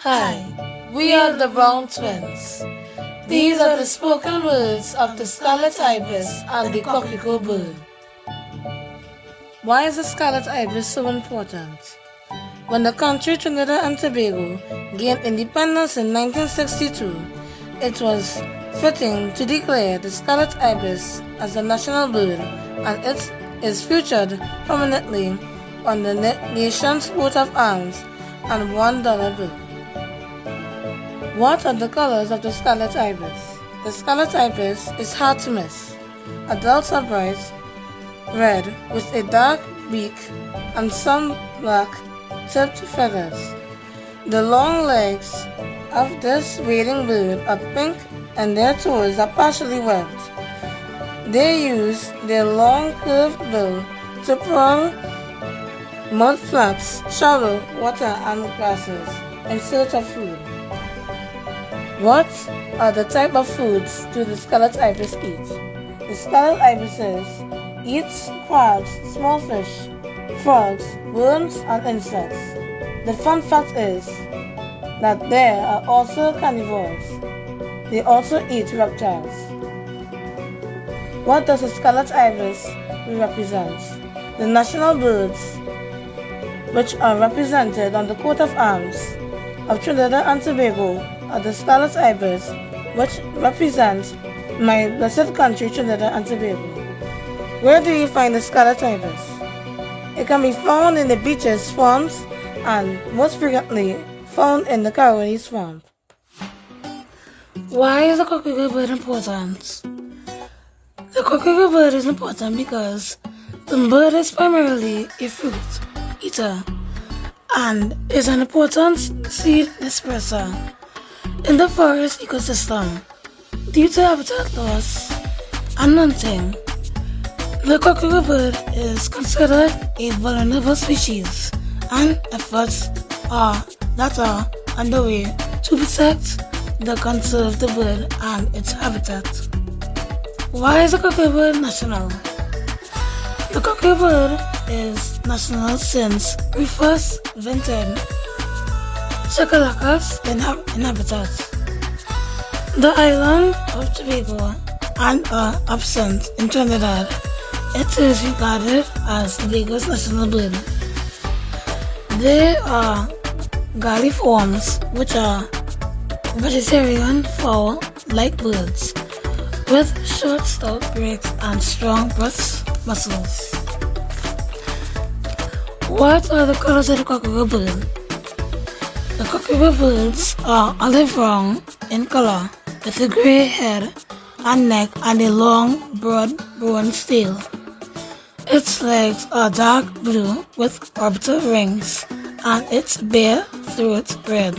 Hi, we are the Brown Twins. These are the spoken words of the scarlet ibis and the coquelicot bird. Why is the scarlet ibis so important? When the country Trinidad and Tobago gained independence in 1962, it was fitting to declare the scarlet ibis as the national bird, and it is featured prominently on the nation's coat of arms and $1 bill. What are the colors of the scarlet ibis? The scarlet ibis is hard to miss. Adults are bright red with a dark beak and some black tipped feathers. The long legs of this wading bird are pink and their toes are partially webbed. They use their long curved bill to prowl mud flats, shallow water and grasses in search of food. What are the type of foods do the scarlet ibis eat? The scarlet ibises eats crabs, small fish, frogs, worms, and insects. The fun fact is that they are also carnivores. They also eat reptiles. What does the scarlet ibis represent? The national birds, which are represented on the coat of arms of Trinidad and Tobago, are the scarlet ibis, which represents my blessed country, Trinidad and Tobago. Where do you find the scarlet ibis? It can be found in the beaches, swamps, and most frequently found in the Caroni swamp. Why is the coquelicot bird important? The coquelicot bird is important because the bird is primarily a fruit eater and is an important seed disperser in the forest ecosystem. Due to habitat loss and hunting, the coquelicot bird is considered a vulnerable species, and efforts are underway to protect and conserve the bird and its habitat. Why is the coquelicot bird national? The coquelicot bird is national since we first invented chacalacas inhabitants the island of Tobago and are absent in Trinidad. It is regarded as Tobago's national bird. They are galliforms, which are vegetarian fowl-like birds with short stout beaks and strong breast muscles. What are the colors of the coquelicot bird? The coquelicot birds are olive brown in color with a gray head and neck and a long, broad bronze tail. Its legs are dark blue with orbital rings and its bare throat red.